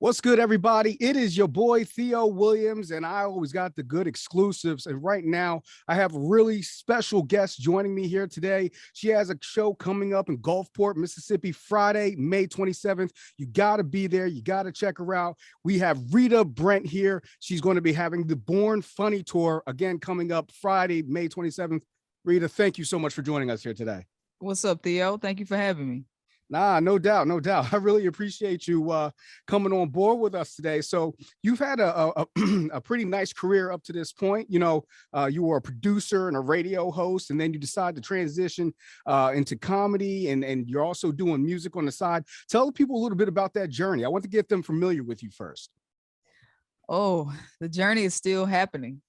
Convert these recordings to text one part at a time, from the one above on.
What's good, everybody? It is your boy Theo Williams, and I always got the good exclusives. And right now, I have a really special guest joining me here today. She has a show coming up in Gulfport, Mississippi, Friday, May 27th. You got to be there. You got to check her out. We have Rita Brent here. She's going to be having the Born Funny Tour again coming up Friday, May 27th. Rita, thank you so much for joining us here today. What's up, Theo? Thank you for having me. Nah, no doubt, no doubt. I really appreciate you coming on board with us today. So you've had a pretty nice career up to this point. You were a producer and a radio host, and then you decided to transition into comedy, and you're also doing music on the side. Tell people a little bit about that journey. I want to get them familiar with you first. Oh, the journey is still happening.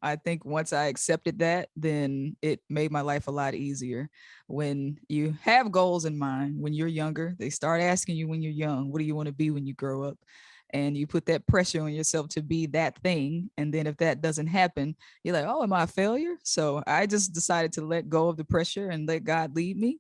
I think once I accepted that, then it made my life a lot easier. When you have goals in mind, when you're younger, they start asking you when you're young, what do you want to be when you grow up? And you put that pressure on yourself to be that thing. And then if that doesn't happen, you're like, oh, am I a failure? So I just decided to let go of the pressure and let God lead me.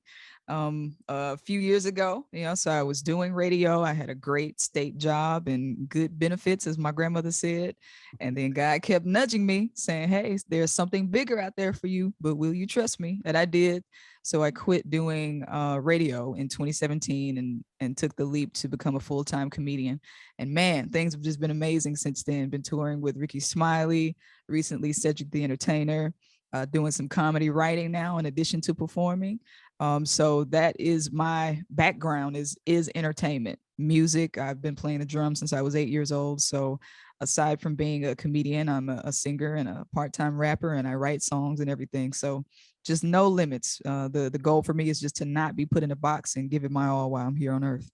A few years ago, so I was doing radio. I had a great state job and good benefits, as my grandmother said. And then God kept nudging me saying, hey, there's something bigger out there for you, but will you trust me? And I did. So I quit doing radio in 2017 and took the leap to become a full-time comedian. And man, things have just been amazing since then. Been touring with Ricky Smiley, recently Cedric the Entertainer, doing some comedy writing now in addition to performing. So that is my background is entertainment, music. I've been playing the drums since I was 8 years old. So aside from being a comedian, I'm a singer and a part-time rapper, and I write songs and everything. So just no limits. The goal for me is just to not be put in a box and give it my all while I'm here on earth.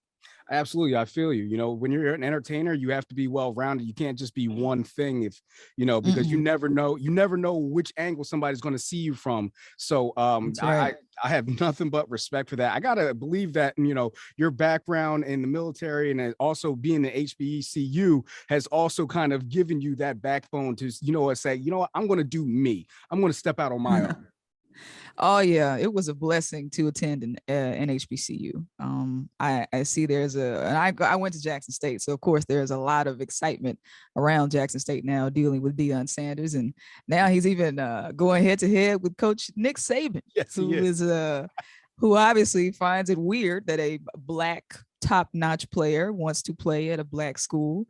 Absolutely. I feel you. When you're an entertainer, you have to be well-rounded. You can't just be one thing because you never know which angle somebody's going to see you from. So right. I have nothing but respect for that. I got to believe that, your background in the military and also being an HBCU has also kind of given you that backbone to, say, I'm going to do me. I'm going to step out on my own. Oh yeah, it was a blessing to attend an HBCU. I see I went to Jackson State, so of course there's a lot of excitement around Jackson State now, dealing with Deion Sanders, and now he's even going head to head with Coach Nick Saban, yes, who obviously finds it weird that a Black top-notch player wants to play at a Black school.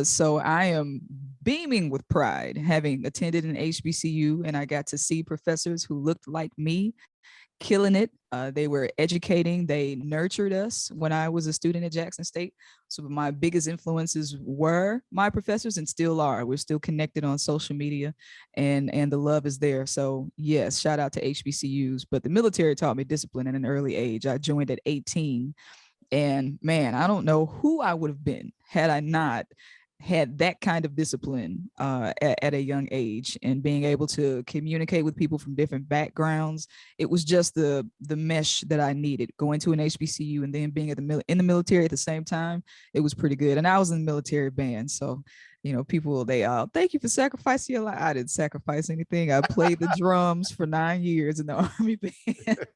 So I am beaming with pride having attended an HBCU, and I got to see professors who looked like me, killing it. They were educating. They nurtured us when I was a student at Jackson State. So my biggest influences were my professors and still are. We're still connected on social media, and the love is there. So yes, shout out to HBCUs. But the military taught me discipline at an early age. I joined at 18. And man, I don't know who I would have been had I not had that kind of discipline at a young age, and being able to communicate with people from different backgrounds. It was just the mesh that I needed. Going to an HBCU and then being in the military at the same time, it was pretty good. And I was in the military band, so people, they thank you for sacrificing your life. I didn't sacrifice anything. I played the drums for 9 years in the Army band,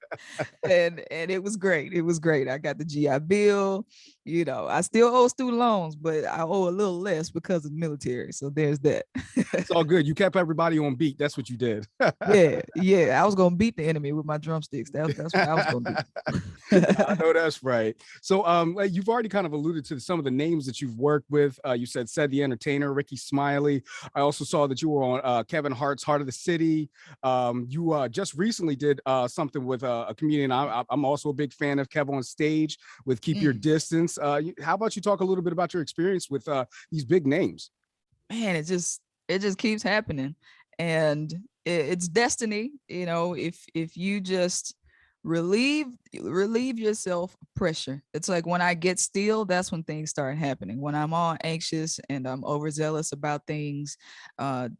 and it was great. It was great. I got the GI Bill. I still owe student loans, but I owe a little less because of the military. So there's that. It's all good. You kept everybody on beat. That's what you did. Yeah. I was gonna beat the enemy with my drumsticks. That's what I was gonna do. I know that's right. So you've already kind of alluded to some of the names that you've worked with. You said the Entertainer, Ricky Smiley. I also saw that you were on Kevin Hart's Heart of the City. You just recently did something with a comedian. I'm also a big fan of Kev on Stage with Keep Your Distance. How about you talk a little bit about your experience with these big names? Man, it just keeps happening, and it's destiny. If you just relieve yourself of pressure. It's like when I get still, that's when things start happening. When I'm all anxious and I'm overzealous about things,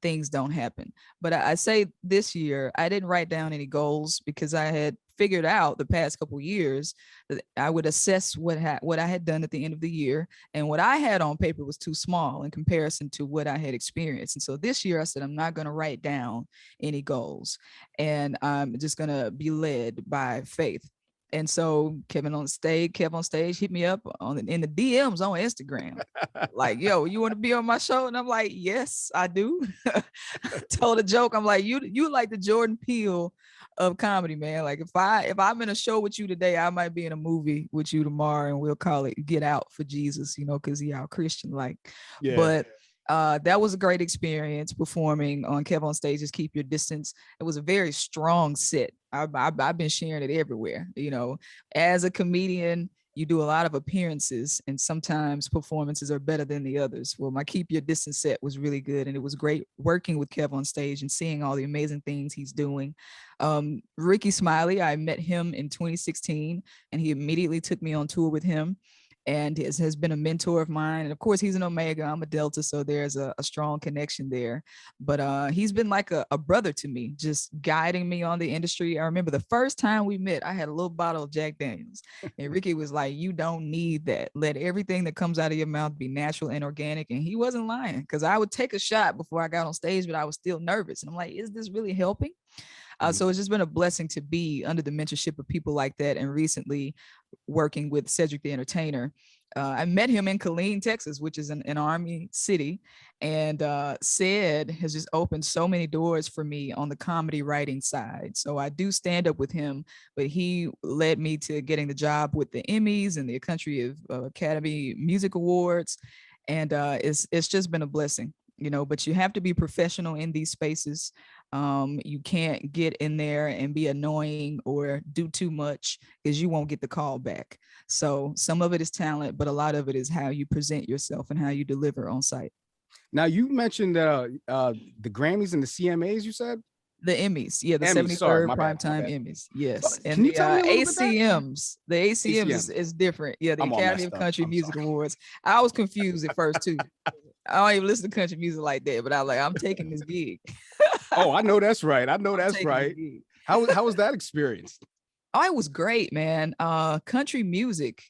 things don't happen. But I say this year, I didn't write down any goals because I had figured out the past couple of years that I would assess what I had done at the end of the year, and what I had on paper was too small in comparison to what I had experienced. And so this year I said, I'm not going to write down any goals, and I'm just going to be led by faith. And so Kev on stage hit me up in the DMs on Instagram. Like, yo, you want to be on my show? And I'm like, yes, I do. Told a joke. I'm like, you like the Jordan Peele of comedy, man. Like if I'm in a show with you today, I might be in a movie with you tomorrow, and we'll call it Get Out for Jesus, because he out Christian like. Yeah. But that was a great experience performing on Kev on Stage's Keep Your Distance. It was a very strong set. I've been sharing it everywhere. As a comedian, you do a lot of appearances, and sometimes performances are better than the others. Well, my Keep Your Distance set was really good, and it was great working with Kev on stage and seeing all the amazing things he's doing. Ricky Smiley, I met him in 2016, and he immediately took me on tour with him, and has been a mentor of mine. And of course, he's an Omega, I'm a Delta, so there's a strong connection there. But he's been like a brother to me, just guiding me on the industry. I remember the first time we met, I had a little bottle of Jack Daniels, and Ricky was like, you don't need that. Let everything that comes out of your mouth be natural and organic. And he wasn't lying, because I would take a shot before I got on stage, but I was still nervous. And I'm like, is this really helping? So it's just been a blessing to be under the mentorship of people like that. And recently working with Cedric the Entertainer, I met him in Killeen, Texas, which is an Army city. And Ced has just opened so many doors for me on the comedy writing side. So I do stand up with him, but he led me to getting the job with the Emmys and the Country of Academy Music Awards. And it's just been a blessing. But you have to be professional in these spaces. You can't get in there and be annoying or do too much, because you won't get the call back. So some of it is talent, but a lot of it is how you present yourself and how you deliver on site. Now, you mentioned the Grammys and the CMAs, you said? The Emmys, the Emmys, 73rd Primetime Emmys, yes. And the ACMs, the ACMs is different. Yeah, the Academy of Country Music Awards. I was confused at first too. I don't even listen to country music like that, but I'm taking this gig. Oh, I know that's right. How was that experience? Oh, it was great, man. Country music.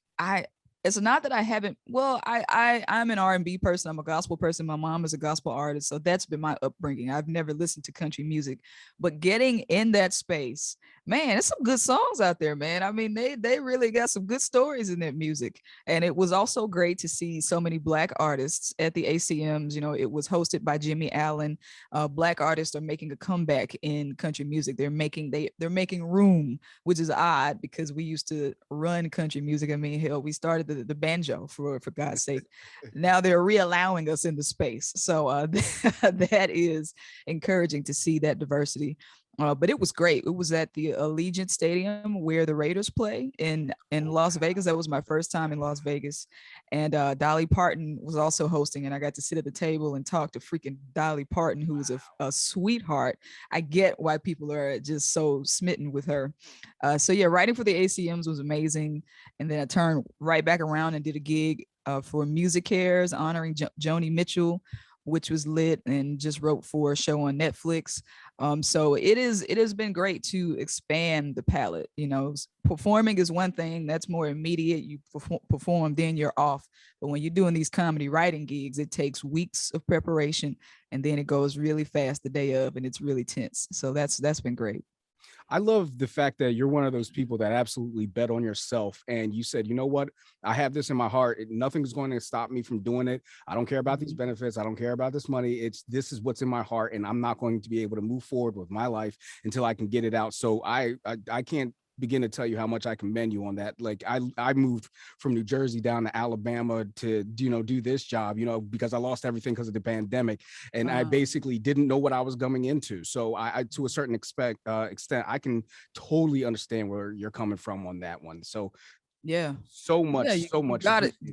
It's not that I haven't. Well, I'm an R&B person. I'm a gospel person. My mom is a gospel artist, so that's been my upbringing. I've never listened to country music, but getting in that space, man, there's some good songs out there, man. I mean, they really got some good stories in that music, and it was also great to see so many Black artists at the ACMs. It was hosted by Jimmy Allen. Black artists are making a comeback in country music. They're making room, which is odd because we used to run country music. I mean, hell, we started the banjo for God's sake. Now they're reallowing us in the space. So that is encouraging to see that diversity. But it was great. It was at the Allegiant Stadium where the Raiders play in Las Vegas. That was my first time in Las Vegas. And Dolly Parton was also hosting, and I got to sit at the table and talk to freaking Dolly Parton, who is a sweetheart. I get why people are just so smitten with her. So yeah, writing for the ACMs was amazing. And then I turned right back around and did a gig for Music Cares honoring Joni Mitchell, which was lit, and just wrote for a show on Netflix. So it has been great to expand the palette. Performing is one thing that's more immediate. You perform, then you're off. But when you're doing these comedy writing gigs, it takes weeks of preparation, and then it goes really fast the day of, and it's really tense. So that's been great. I love the fact that you're one of those people that absolutely bet on yourself. And you said, you know what? I have this in my heart. Nothing's going to stop me from doing it. I don't care about these benefits. I don't care about this money. This is what's in my heart. And I'm not going to be able to move forward with my life until I can get it out. So I can't begin to tell you how much I commend you on that. Like I moved from New Jersey down to Alabama to, do this job, because I lost everything because of the pandemic, and I basically didn't know what I was coming into. So I to a certain extent, I can totally understand where you're coming from on that one. So yeah, so much. You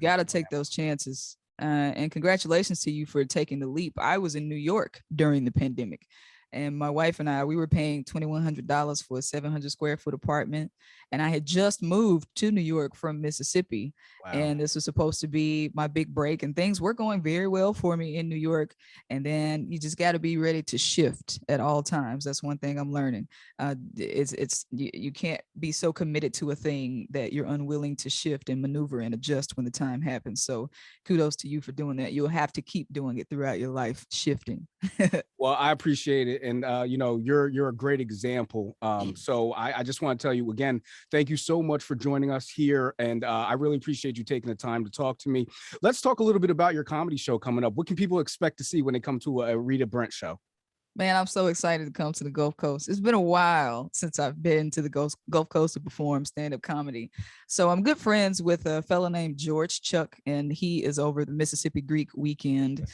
gotta take those chances. And congratulations to you for taking the leap. I was in New York during the pandemic, and my wife and I, we were paying $2,100 for a 700 square foot apartment. And I had just moved to New York from Mississippi. Wow. And this was supposed to be my big break, and things were going very well for me in New York. And then you just got to be ready to shift at all times. That's one thing I'm learning. You can't be so committed to a thing that you're unwilling to shift and maneuver and adjust when the time happens. So kudos to you for doing that. You'll have to keep doing it throughout your life, shifting. Well, I appreciate it. And, you know, you're a great example. So I just want to tell you again, thank you so much for joining us here. And I really appreciate you taking the time to talk to me. Let's talk a little bit about your comedy show coming up. What can people expect to see when they come to a Rita Brent show? Man, I'm so excited to come to the Gulf Coast. It's been a while since I've been to the Gulf Coast to perform stand-up comedy. So I'm good friends with a fellow named George Chuck, and he is over the Mississippi Greek weekend.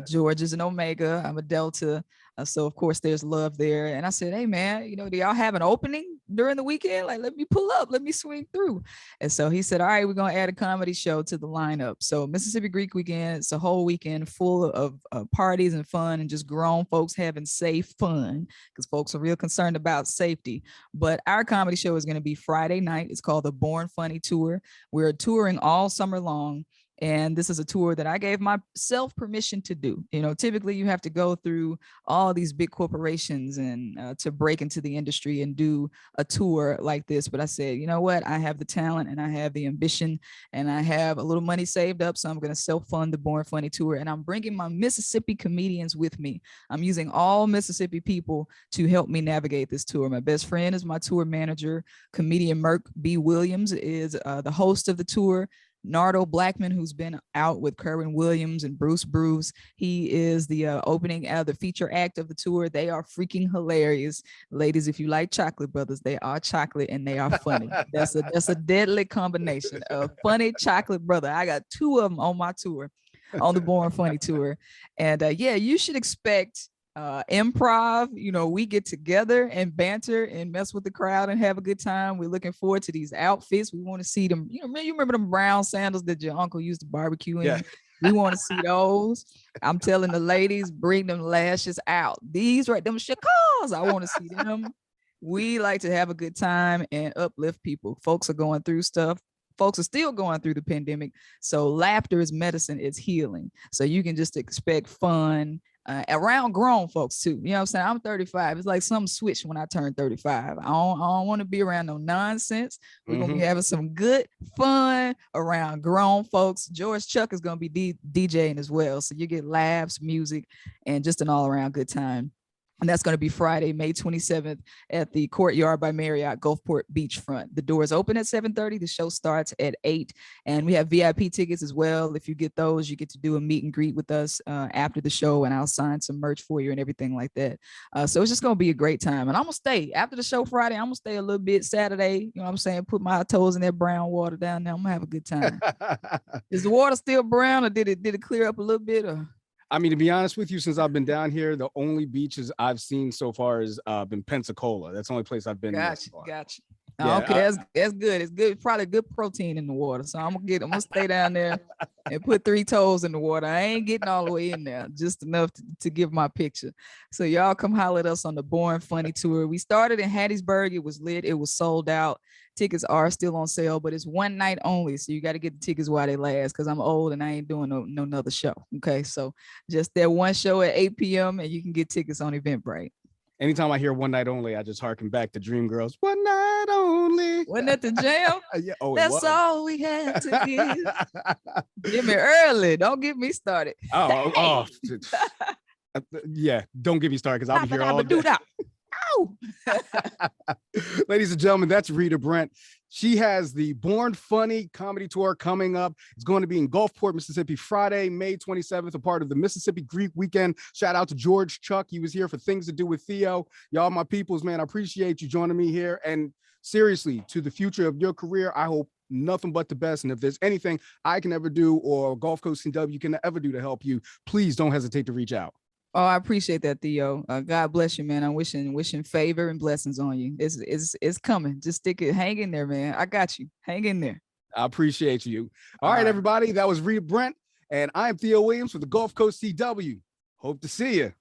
George is an Omega. I'm a Delta. So of course there's love there. And I said, hey man, you know, do y'all have an opening during the weekend? Like, let me pull up, let me swing through. And so he said, all right, we're going to add a comedy show to the lineup. So Mississippi Greek weekend, it's a whole weekend full of parties and fun and just grown folks having safe fun, because folks are real concerned about safety. But our comedy show is going to be Friday night. It's called the Born Funny Tour. We're touring all summer long. And this is a tour that I gave myself permission to do. You know, typically you have to go through all these big corporations and to break into the industry and do a tour like this. But I said, you know what? I have the talent and I have the ambition and I have a little money saved up. So I'm going to self-fund the Born Funny Tour. And I'm bringing my Mississippi comedians with me. I'm using all Mississippi people to help me navigate this tour. My best friend is my tour manager. Comedian Merk B. Williams is the host of the tour. Nardo Blackman, who's been out with Kerwin Williams and Bruce Bruce. He is the opening the feature act of the tour. They are freaking hilarious. Ladies, if you like Chocolate Brothers, they are chocolate and they are funny. That's a deadly combination of funny chocolate brother. I got two of them on my tour, on the Born Funny Tour. And yeah, you should expect improv. You know, we get together and banter and mess with the crowd and have a good time. We're looking forward to these outfits. We want to see them. You know, you remember them brown sandals that your uncle used to barbecue in? Yeah. We want to see those. I'm telling the ladies, bring them lashes out. These right, them shakals. I want to see them. We like to have a good time and uplift people. Folks are going through stuff. Folks are still going through the pandemic. So laughter is medicine, is healing. So you can just expect fun around grown folks too. You know what I'm saying? I'm 35. It's like something switched when I turned 35. I don't want to be around no nonsense. We're going to be having some good fun around grown folks. George Chuck is going to be DJing as well. So you get laughs, music, and just an all around good time. And that's going to be Friday, May 27th at the Courtyard by Marriott, Gulfport beachfront. The doors open at 7:30. The show starts at 8. And we have VIP tickets as well. If you get those, you get to do a meet and greet with us after the show, and I'll sign some merch for you and everything like that. So it's just going to be a great time. And I'm going to stay after the show Friday. I'm going to stay a little bit Saturday. You know what I'm saying? Put my toes in that brown water down there. I'm going to have a good time. Is the water still brown, or did it clear up a little bit? Or? I mean, to be honest with you, since I've been down here, the only beaches I've seen so far has been Pensacola. That's the only place I've been. Gotcha. Yeah, okay, that's good. It's good. Probably good protein in the water. So I'm gonna stay down there and put 3 toes in the water. I ain't getting all the way in there, just enough to give my picture. So y'all come holler at us on the Born Funny Tour. We started in Hattiesburg. It was lit. It was sold out. Tickets are still on sale, but it's one night only. So you got to get the tickets while they last, because I'm old and I ain't doing no another show. Okay, so just that one show at 8 p.m. and you can get tickets on Eventbrite. Anytime I hear one night only, I just harken back to Dreamgirls. One night only. Wasn't that the jam? Yeah, that's all we had to give. Give me early. Don't get me started. Oh. Yeah, don't get me started, because I'll be here all day. Ow. Ladies and gentlemen, that's Rita Brent. She has the Born Funny comedy tour coming up. It's going to be in Gulfport, Mississippi, Friday, May 27th, a part of the Mississippi Greek weekend. Shout out to George Chuck. He was here for Things to Do with Theo. Y'all, my peoples, man, I appreciate you joining me here. And seriously, to the future of your career, I hope nothing but the best. And if there's anything I can ever do, or Gulf Coast CW can ever do to help you, please don't hesitate to reach out. Oh, I appreciate that, Theo. God bless you, man. I'm wishing favor and blessings on you. It's coming. Just stick it. Hang in there, man. I got you. Hang in there. I appreciate you. All right, everybody. That was Rita Brent, and I'm Theo Williams for the Gulf Coast CW. Hope to see you.